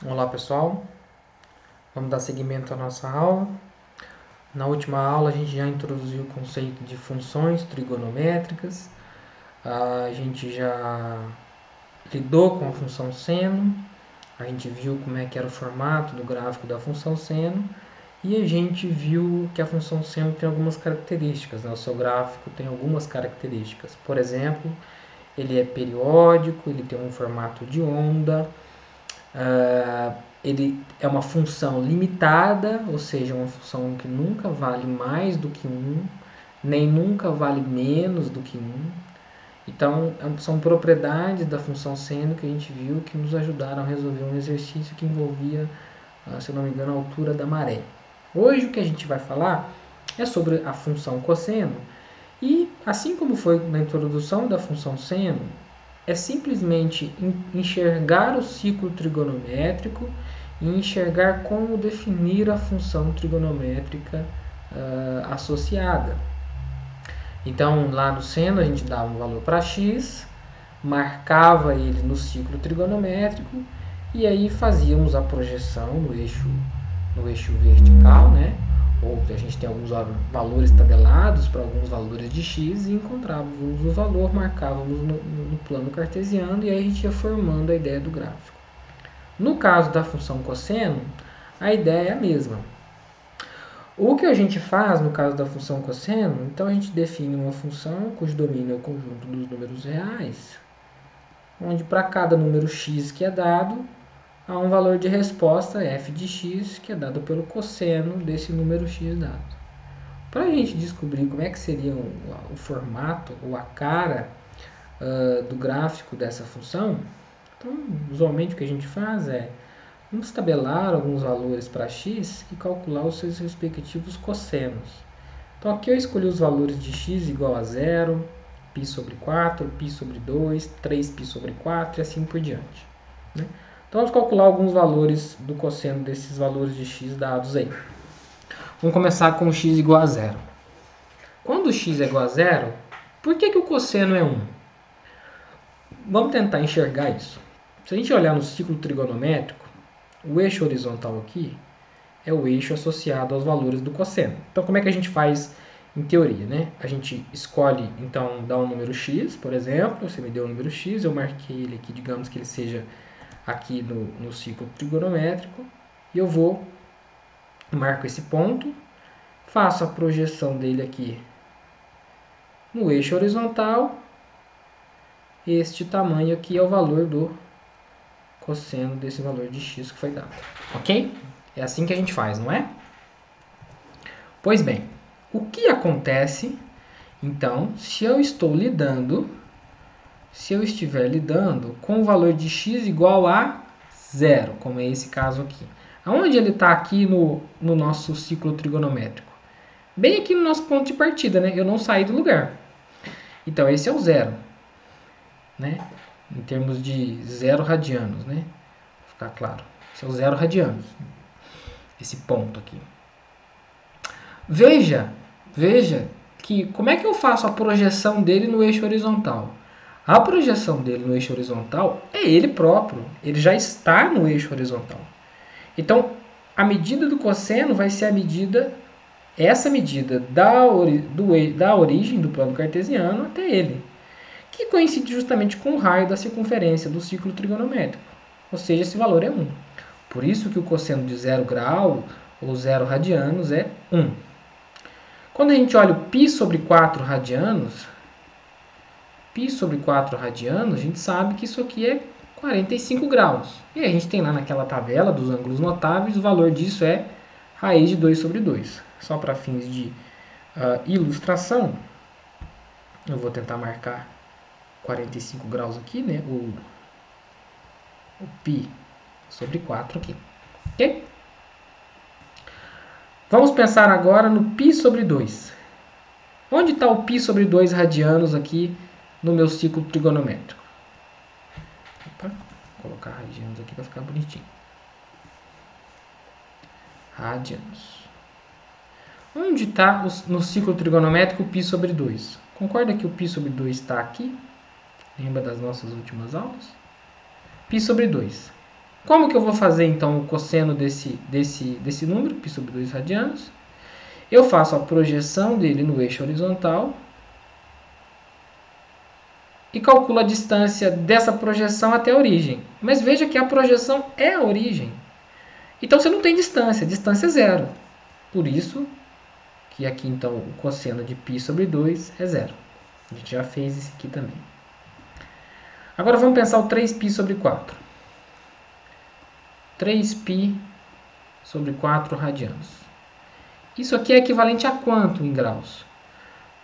Olá pessoal, vamos dar seguimento à nossa aula. Na última aula a gente já introduziu o conceito de funções trigonométricas, a gente já lidou com a função seno, a gente viu como é que era o formato do gráfico da função seno e a gente viu que a função seno tem algumas características, né? O seu gráfico tem algumas características. Por exemplo, ele é periódico, ele tem um formato de onda, ele é uma função limitada, ou seja, uma função que nunca vale mais do que 1, nem nunca vale menos do que 1. Então, são propriedades da função seno que a gente viu que nos ajudaram a resolver um exercício que envolvia, se eu não me engano, a altura da maré. Hoje o que a gente vai falar é sobre a função cosseno e, assim como foi na introdução da função seno, é simplesmente enxergar o ciclo trigonométrico e enxergar como definir a função trigonométrica associada. Então, lá no seno, a gente dava um valor para x, marcava ele no ciclo trigonométrico e aí fazíamos a projeção no eixo vertical, né? Ou a gente tem alguns valores tabelados para alguns valores de x e encontrávamos o valor, marcávamos no plano cartesiano e aí a gente ia formando a ideia do gráfico. No caso da função cosseno, a ideia é a mesma. O que a gente faz no caso da função cosseno, então a gente define uma função cujo domínio é o conjunto dos números reais, onde para cada número x que é dado, há um valor de resposta f de x, que é dado pelo cosseno desse número x dado. Para a gente descobrir como é que seria o formato ou a cara do gráfico dessa função, então, usualmente o que a gente faz é vamos tabelar alguns valores para x e calcular os seus respectivos cossenos. Então aqui eu escolhi os valores de x igual a 0, π sobre 4, π sobre 2, 3π sobre 4 e assim por diante. Né? Então vamos calcular alguns valores do cosseno desses valores de x dados aí. Vamos começar com x igual a 0. Quando x é igual a 0, por que o cosseno é 1? Vamos tentar enxergar isso. Se a gente olhar no ciclo trigonométrico, o eixo horizontal aqui é o eixo associado aos valores do cosseno. Então, como é que a gente faz em teoria, né? A gente escolhe, então, dá um número x, por exemplo. Você me deu um número x, eu marquei ele aqui, digamos que ele seja aqui no ciclo trigonométrico. E eu marco esse ponto, faço a projeção dele aqui no eixo horizontal. Este tamanho aqui é o valor do cosseno desse valor de x que foi dado. Ok? É assim que a gente faz, não é? Pois bem, o que acontece, então, se eu estiver lidando com o valor de x igual a 0, como é esse caso aqui. Aonde ele está aqui no nosso ciclo trigonométrico? Bem aqui no nosso ponto de partida, né? Eu não saí do lugar. Então, esse é o 0, né? Em termos de 0 radianos, né? Vou ficar claro. Esse é o 0 radianos. Esse ponto aqui. Veja que como é que eu faço a projeção dele no eixo horizontal? A projeção dele no eixo horizontal é ele próprio. Ele já está no eixo horizontal. Então, a medida do cosseno vai ser essa medida da origem do plano cartesiano até ele, que coincide justamente com o raio da circunferência do ciclo trigonométrico. Ou seja, esse valor é 1. Por isso que o cosseno de 0 grau ou 0 radianos é 1. Quando a gente olha o π sobre 4 radianos, a gente sabe que isso aqui é 45 graus. E a gente tem lá naquela tabela dos ângulos notáveis, o valor disso é raiz de 2 sobre 2. Só para fins de ilustração, eu vou tentar marcar 45 graus aqui, né? O π sobre 4 aqui. Ok? Vamos pensar agora no π sobre 2. Onde está o π sobre 2 radianos aqui no meu ciclo trigonométrico? Opa, vou colocar radianos aqui para ficar bonitinho. Radianos. Onde está no ciclo trigonométrico o π sobre 2? Concorda que o π sobre 2 está aqui? Lembra das nossas últimas aulas? Π sobre 2. Como que eu vou fazer então o cosseno desse número, π sobre 2 radianos? Eu faço a projeção dele no eixo horizontal e calculo a distância dessa projeção até a origem. Mas veja que a projeção é a origem. Então você não tem distância, distância é zero. Por isso que aqui então o cosseno de π sobre 2 é zero. A gente já fez esse aqui também. Agora vamos pensar o 3π sobre 4. 3π sobre 4 radianos. Isso aqui é equivalente a quanto em graus?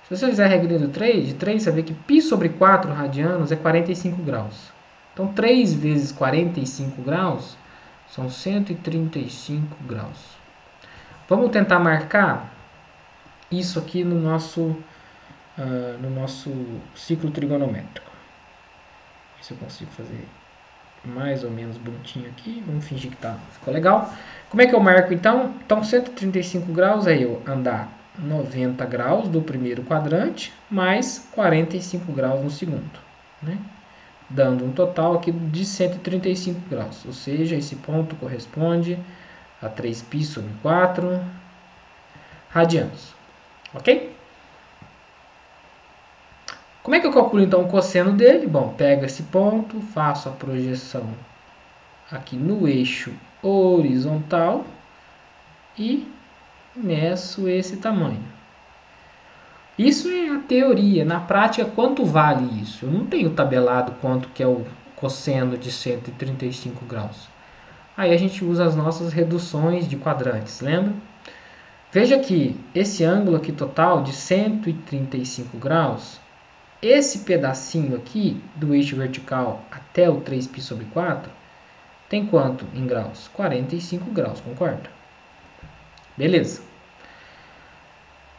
Se você fizer a regrinha do 3, de 3 você vê que π sobre 4 radianos é 45 graus. Então 3 vezes 45 graus são 135 graus. Vamos tentar marcar isso aqui no nosso ciclo trigonométrico. Se eu consigo fazer mais ou menos bonitinho aqui. Vamos fingir que ficou legal. Como é que eu marco então? Então 135 graus é eu andar 90 graus do primeiro quadrante mais 45 graus no segundo, né? Dando um total aqui de 135 graus. Ou seja, esse ponto corresponde a 3π sobre 4 radianos. Ok? Como é que eu calculo então o cosseno dele? Bom, pego esse ponto, faço a projeção aqui no eixo horizontal e meço esse tamanho. Isso é a teoria. Na prática, quanto vale isso? Eu não tenho tabelado quanto que é o cosseno de 135 graus. Aí a gente usa as nossas reduções de quadrantes, lembra? Veja que esse ângulo aqui total de 135 graus, esse pedacinho aqui do eixo vertical até o 3π sobre 4, tem quanto em graus? 45 graus, concorda? Beleza.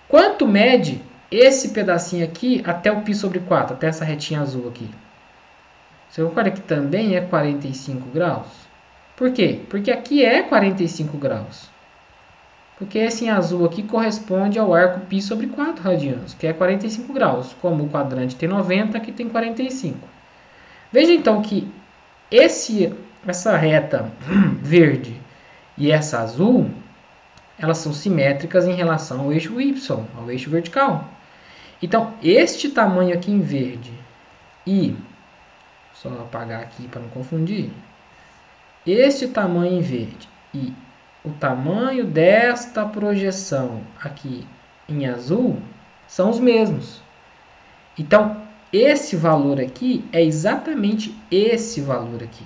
Quanto mede esse pedacinho aqui até o π sobre 4, até essa retinha azul aqui? Você concorda que também é 45 graus? Por quê? Porque aqui é 45 graus. Porque esse em azul aqui corresponde ao arco π sobre 4 radianos, que é 45 graus. Como o quadrante tem 90, aqui tem 45. Veja então que essa reta verde e essa azul, elas são simétricas em relação ao eixo Y, ao eixo vertical. Então, este tamanho aqui em verde e, só apagar aqui para não confundir, este tamanho em verde e o tamanho desta projeção aqui em azul são os mesmos. Então, esse valor aqui é exatamente esse valor aqui.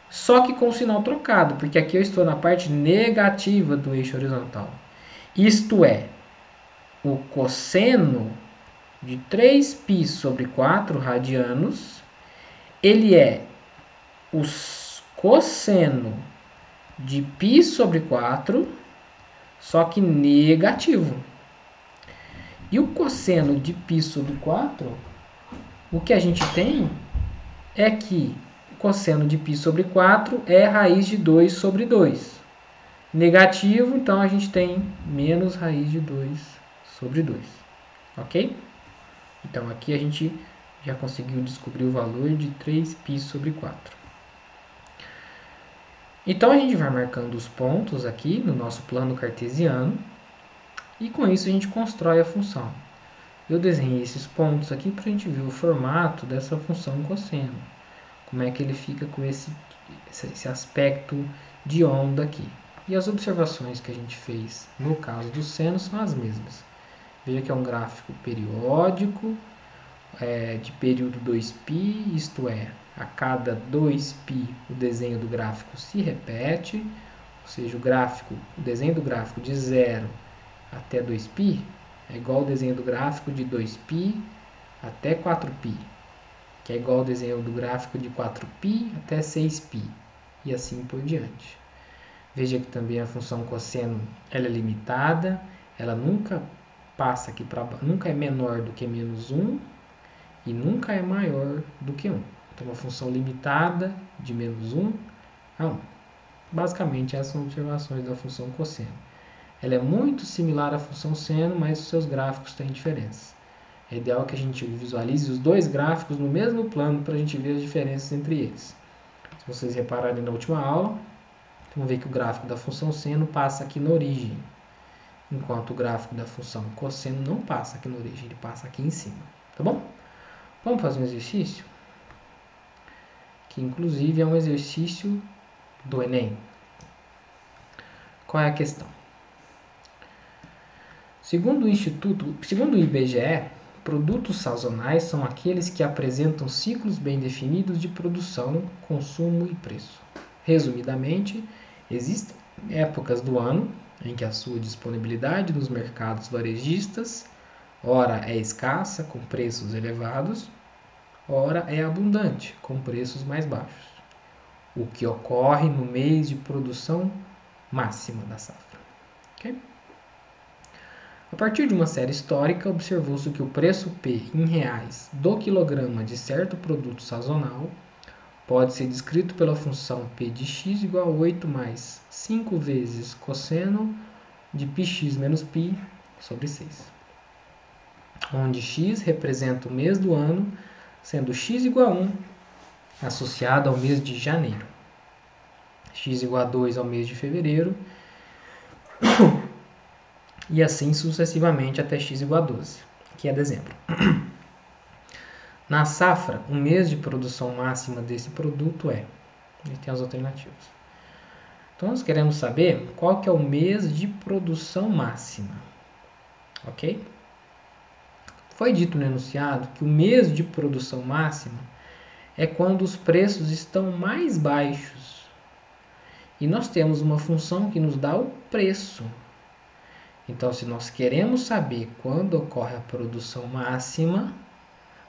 Só que com o sinal trocado, porque aqui eu estou na parte negativa do eixo horizontal. Isto é, o cosseno de 3π sobre 4 radianos, ele é o cosseno de π sobre 4, só que negativo. E o cosseno de π sobre 4, o que a gente tem é que o cosseno de π sobre 4 é raiz de 2 sobre 2. Negativo, então a gente tem menos raiz de 2 sobre 2. Ok? Então aqui a gente já conseguiu descobrir o valor de 3π sobre 4. Então a gente vai marcando os pontos aqui no nosso plano cartesiano e com isso a gente constrói a função. Eu desenhei esses pontos aqui para a gente ver o formato dessa função cosseno. Como é que ele fica com esse aspecto de onda aqui. E as observações que a gente fez no caso do seno são as mesmas. Veja que é um gráfico periódico, de período 2π, isto é, a cada 2π o desenho do gráfico se repete, ou seja, o desenho do gráfico de 0 até 2π é igual ao desenho do gráfico de 2π até 4π, que é igual ao desenho do gráfico de 4π até 6π, e assim por diante. Veja que também a função cosseno ela é limitada, ela nunca passa aqui para baixo, nunca é menor do que menos 1 e nunca é maior do que 1. Então, uma função limitada de menos 1 a 1. Basicamente, essas são observações da função cosseno. Ela é muito similar à função seno, mas os seus gráficos têm diferenças. É ideal que a gente visualize os dois gráficos no mesmo plano para a gente ver as diferenças entre eles. Se vocês repararem na última aula, vamos ver que o gráfico da função seno passa aqui na origem, enquanto o gráfico da função cosseno não passa aqui na origem, ele passa aqui em cima, tá bom? Vamos fazer um exercício, que inclusive é um exercício do Enem. Qual é a questão? Segundo o IBGE, produtos sazonais são aqueles que apresentam ciclos bem definidos de produção, consumo e preço. Resumidamente, existem épocas do ano em que a sua disponibilidade nos mercados varejistas ora é escassa, com preços elevados, ora é abundante, com preços mais baixos, o que ocorre no mês de produção máxima da safra. Okay? A partir de uma série histórica, observou-se que o preço P em reais do quilograma de certo produto sazonal pode ser descrito pela função P de x igual a 8 mais 5 vezes cosseno de πx menos π sobre 6, onde x representa o mês do ano, sendo x igual a 1 associado ao mês de janeiro, x igual a 2 ao mês de fevereiro, e assim sucessivamente até x igual a 12, que é dezembro. Na safra, o mês de produção máxima desse produto é... E tem as alternativas. Então, nós queremos saber qual que é o mês de produção máxima. Ok? Foi dito no enunciado que o mês de produção máxima é quando os preços estão mais baixos. E nós temos uma função que nos dá o preço. Então, se nós queremos saber quando ocorre a produção máxima,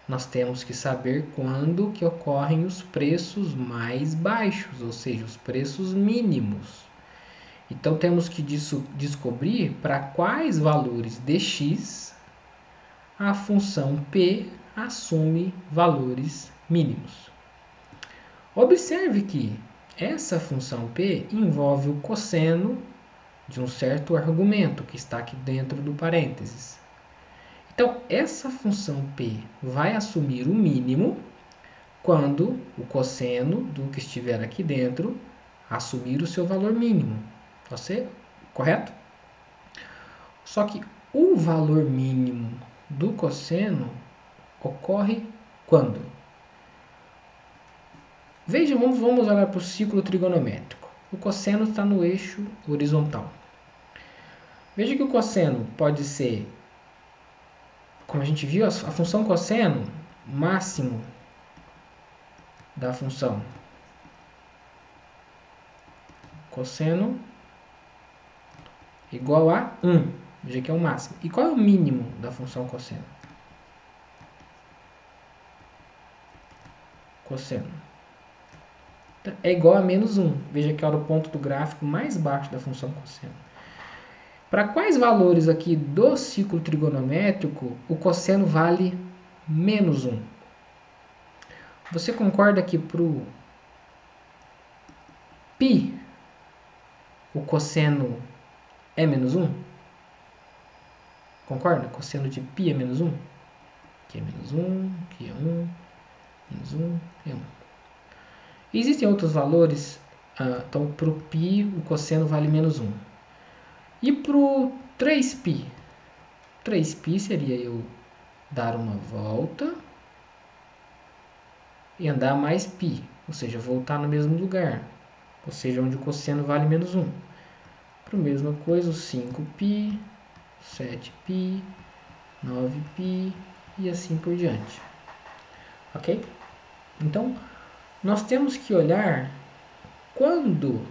nós temos que saber quando que ocorrem os preços mais baixos, ou seja, os preços mínimos. Então, temos que descobrir para quais valores de x a função P assume valores mínimos. Observe que essa função P envolve o cosseno de um certo argumento que está aqui dentro do parênteses. Então, essa função P vai assumir o mínimo quando o cosseno do que estiver aqui dentro assumir o seu valor mínimo. Você, correto? Só que o valor mínimo do cosseno ocorre quando? Veja, vamos olhar para o ciclo trigonométrico. O cosseno está no eixo horizontal. Veja que o cosseno pode ser, como a gente viu, a função cosseno, máximo da função cosseno igual a 1. Veja que é o máximo. E qual é o mínimo da função cosseno? Cosseno é igual a menos 1. Veja que era o ponto do gráfico mais baixo da função cosseno. Para quais valores aqui do ciclo trigonométrico o cosseno vale menos 1? Você concorda que para o π o cosseno é menos 1? Concorda? Cosseno de π é menos 1? Aqui é menos 1, aqui é 1, menos 1, é 1. Existem outros valores, então para o π o cosseno vale menos 1. E para o 3π? 3π seria eu dar uma volta e andar mais π, ou seja, voltar no mesmo lugar, ou seja, onde o cosseno vale menos 1. Para a mesma coisa, o 5π, 7π, 9π e assim por diante. Ok? Então, nós temos que olhar quando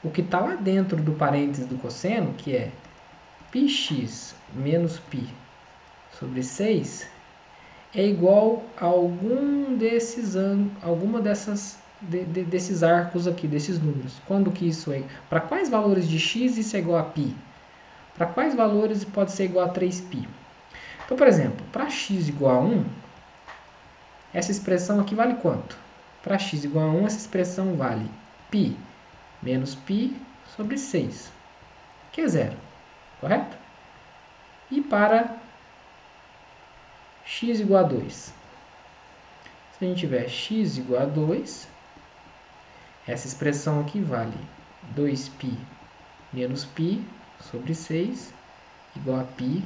o que está lá dentro do parênteses do cosseno, que é πx menos π sobre 6, é igual a desses arcos aqui, desses números. Quando que isso é? Para quais valores de x isso é igual a π? Para quais valores pode ser igual a 3π? Então, por exemplo, para x igual a 1, essa expressão aqui vale quanto? Para x igual a 1, essa expressão vale π menos π sobre 6, que é 0, correto? E para x igual a 2, Se a gente tiver x igual a 2, essa expressão aqui vale 2π menos π sobre 6 igual a π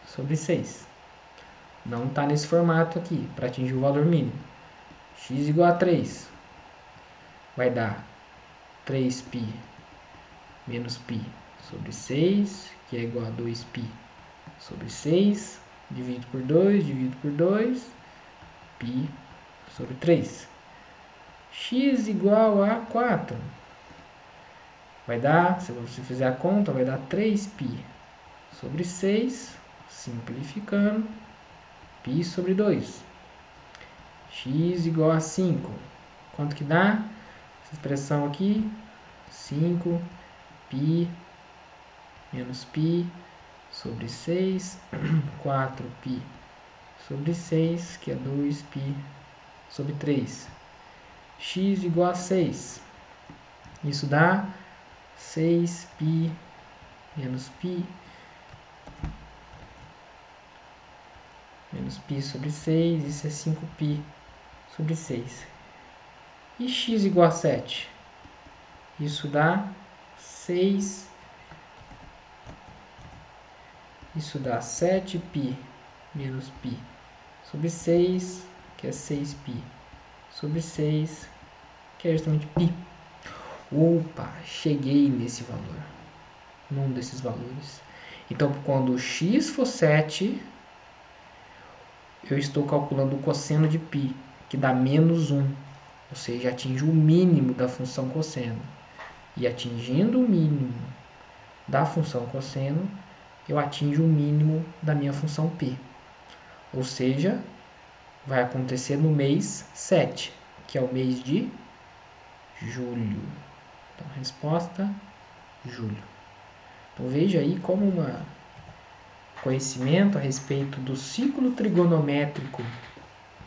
sobre 6. Não está nesse formato aqui, para atingir o valor mínimo. X igual a 3 vai dar 3π menos π sobre 6, que é igual a 2π sobre 6, dividido por 2, π sobre 3. X igual a 4 vai dar, se você fizer a conta, vai dar 3π sobre 6, simplificando, π sobre 2. X igual a 5. Quanto que dá? Essa expressão aqui, 5π menos π sobre 6, 4π sobre 6, que é 2π sobre 3. X igual a 6. Isso dá 6π menos π sobre 6, isso é 5π sobre 6. E x igual a 7? Isso dá 6. Isso dá 7π menos π sobre 6, que é 6π sobre 6, que é justamente π. Opa, cheguei nesse valor, num desses valores. Então, quando x for 7, eu estou calculando o cosseno de π, que dá menos 1, ou seja, atinge o mínimo da função cosseno. E atingindo o mínimo da função cosseno, eu atinjo o mínimo da minha função π. Ou seja, vai acontecer no mês 7, que é o mês de julho. Então, resposta, julho. Então, veja aí como um conhecimento a respeito do ciclo trigonométrico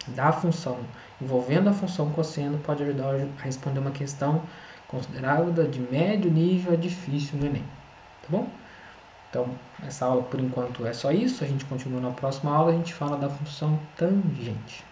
da função, envolvendo a função cosseno, pode ajudar a responder uma questão considerada de médio nível a difícil no Enem. Tá bom? Então, essa aula por enquanto é só isso. A gente continua na próxima aula, a gente fala da função tangente.